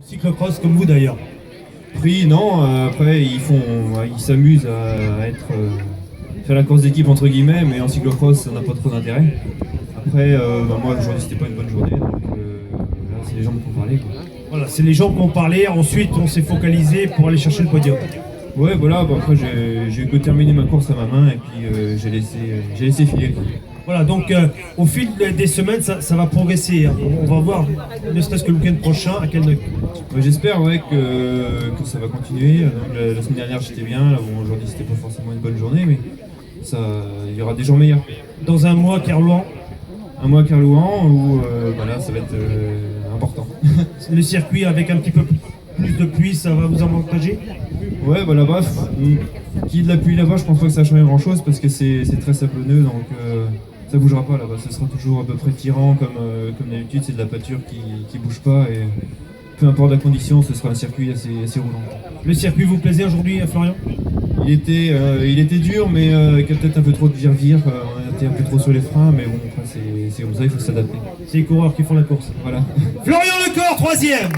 Cyclocross comme vous d'ailleurs. Prix, non. Après, ils s'amusent à faire la course d'équipe entre guillemets, mais en cyclocross, ça n'a pas trop d'intérêt. Après, moi aujourd'hui, c'était pas une bonne journée, donc là, c'est les gens qui ont parlé, quoi. Voilà, c'est les gens qui ont parlé. Ensuite, on s'est focalisé pour aller chercher le podium. Ouais, voilà. Après, j'ai eu que terminer ma course à ma main et puis j'ai laissé filer, quoi. Voilà, donc au fil des semaines, ça va progresser. On va voir, ne serait-ce que le week-end prochain, à quel. J'espère ouais, que ça va continuer. Donc, la semaine dernière, j'étais bien. Là, bon, aujourd'hui, c'était pas forcément une bonne journée, mais il y aura des jours meilleurs. Dans un mois, Kerlouan. Un mois à Kerlouan où voilà, ça va être important. Le circuit avec un petit peu plus de pluie, ça va vous avantager? Ouais, bah là-bas, qu'il y ait de la pluie là-bas, je pense pas que ça change grand-chose parce que c'est très sablonneux, donc ça bougera pas là-bas. Ce sera toujours à peu près tirant comme d'habitude, c'est de la pâture qui bouge pas et peu importe la condition, ce sera un circuit assez roulant. Le circuit vous plaisait aujourd'hui, Florian? Il était dur, mais avec peut-être un peu trop de vire-vire. On était un peu trop sur les freins, mais bon, enfin, c'est comme ça, il faut s'adapter. C'est les coureurs qui font la course. Voilà. Florian Lecor, troisième.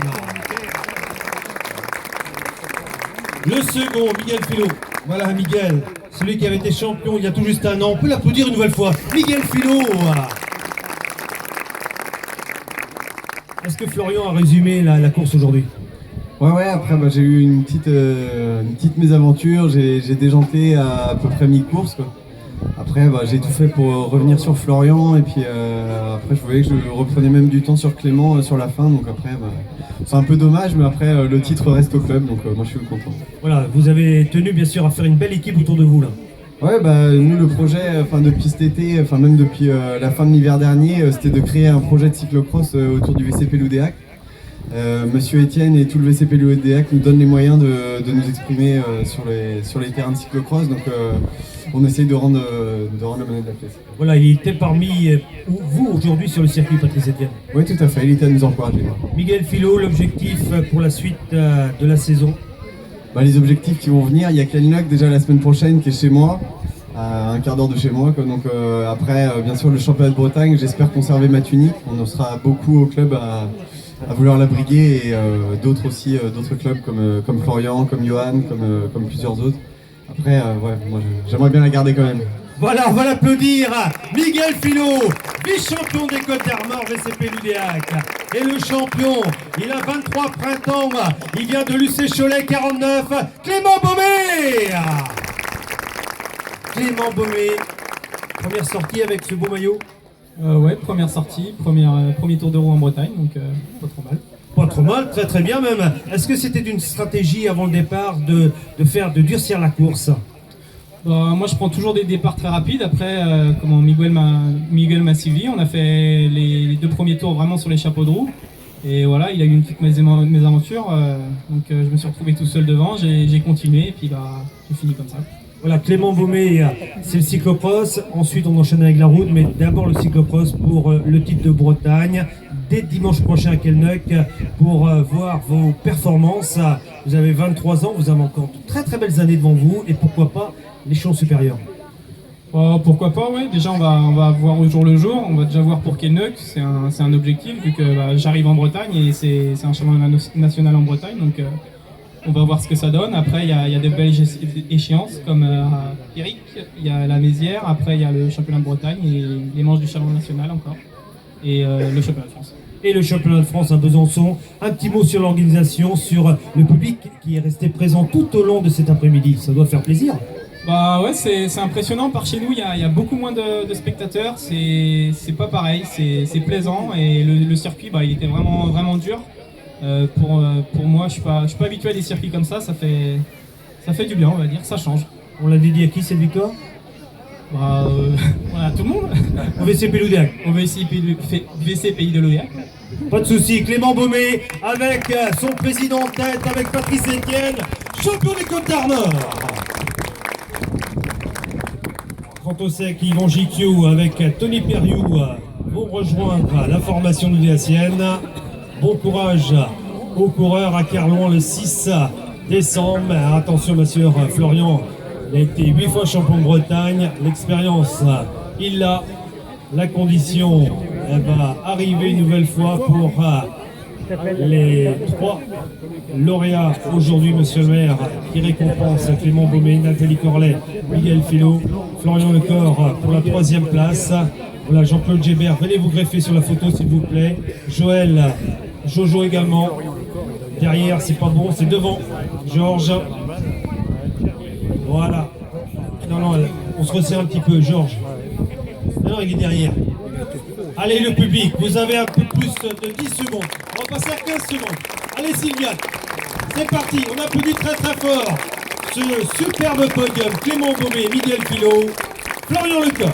Le second, Miguel Filo. Voilà Miguel, celui qui avait été champion il y a tout juste un an. On peut l'applaudir une nouvelle fois. Miguel Filo. Est-ce que Florian a résumé la course aujourd'hui? Ouais, après j'ai eu une petite mésaventure, j'ai déjanté à peu près mi-course, quoi. Après j'ai tout fait pour revenir sur Florian et puis après je voyais que je reprenais même du temps sur Clément sur la fin, donc après c'est un peu dommage, mais après le titre reste au club, donc moi je suis content. Voilà, vous avez tenu bien sûr à faire une belle équipe autour de vous là. Ouais, nous le projet depuis cet été, même depuis la fin de l'hiver dernier, c'était de créer un projet de cyclocross autour du VCP Loudéac. Monsieur Étienne et tout le VCP Loudéac nous donnent les moyens de nous exprimer sur les terrains de cyclocross, donc on essaye de rendre le monnaie de la pièce. Voilà, il était parmi vous aujourd'hui sur le circuit, Patrice Étienne. Oui, tout à fait, il était à nous encourager. Miguel Filo, l'objectif pour la suite de la saison? Les objectifs qui vont venir, il y a Kalinoc déjà la semaine prochaine qui est chez moi, à un quart d'heure de chez moi, quoi. Donc après bien sûr le championnat de Bretagne, j'espère conserver ma tunique, on en sera beaucoup au club à vouloir la briguer et d'autres aussi, d'autres clubs comme Florian, comme Johan, comme plusieurs autres. Après moi j'aimerais bien la garder quand même. Voilà, on va l'applaudir, Miguel Filo, vice-champion des Côtes d'Armor VCP Loudéac. Et le champion, il a 23 printemps, il vient de Lucé-Cholet 49, Clément Baumé. Clément Baumé, première sortie avec ce beau maillot? Ouais, première sortie, premier tour de roue en Bretagne, donc pas trop mal. Pas trop mal, très très bien même. Est-ce que c'était une stratégie avant le départ de durcir la course? Moi je prends toujours des départs très rapides, après Miguel m'a suivi, on a fait les deux premiers tours vraiment sur les chapeaux de roue. Et voilà, il a eu une petite mésaventure, donc je me suis retrouvé tout seul devant, j'ai continué et puis j'ai fini comme ça. Voilà, Clément Baumé, c'est le cyclocross, ensuite on enchaîne avec la route, mais d'abord le cyclocross pour le titre de Bretagne, dès dimanche prochain à Kelnuck, pour voir vos performances. Vous avez 23 ans, vous avez encore de très très belles années devant vous, et pourquoi pas l'échelon supérieur? Pourquoi pas, ouais. Déjà on va voir au jour le jour, on va déjà voir pour Kelnuck, c'est un objectif, vu que j'arrive en Bretagne et c'est un championnat national en Bretagne, donc on va voir ce que ça donne. Après, il y a des belles échéances comme Eric, il y a la Mézières, après il y a le championnat de Bretagne et les manches du championnat national encore, et le championnat de France. Et le championnat de France à Besançon. Un petit mot sur l'organisation, sur le public qui est resté présent tout au long de cet après-midi. Ça doit faire plaisir. Ouais, c'est impressionnant. Par chez nous, il y a beaucoup moins de spectateurs. C'est pas pareil, c'est plaisant et le circuit, il était vraiment dur. Pour moi, je suis pas habitué à des circuits comme ça. Ça fait du bien, on va dire. Ça change. On l'a dédié à qui cette victoire? Voilà, tout le monde. Au VCP Loudéac. Au VC Pays de Loudéac. Pas de souci. Clément Baumé avec son président en tête, avec Patrice Étienne, champion des Côtes d'Armor. Quant au sec, Yvan Gicchio avec Tony Perriou vont rejoindre la formation loudéacienne. Bon courage aux coureurs à Kerlouan le 6 décembre. Attention, monsieur Florian, il a été 8 fois champion de Bretagne. L'expérience, il l'a. La condition, elle va arriver une nouvelle fois pour les 3 lauréats aujourd'hui, monsieur le maire, qui récompense Clément Baumé, Nathalie Corlet, Miguel Philo, Florian Lecor pour la 3e place. Voilà, Jean-Claude Gébert, venez vous greffer sur la photo s'il vous plaît. Joël, Jojo également. Derrière, c'est pas bon, c'est devant. Georges. Voilà. Non, on se resserre un petit peu, Georges. Non, il est derrière. Allez, le public, vous avez un peu plus de 10 secondes. On va passer à 15 secondes. Allez, Sylviane. C'est parti, on applaudit très très fort ce superbe podium. Clément Baumé, Miguel Philo, Florian Lecor.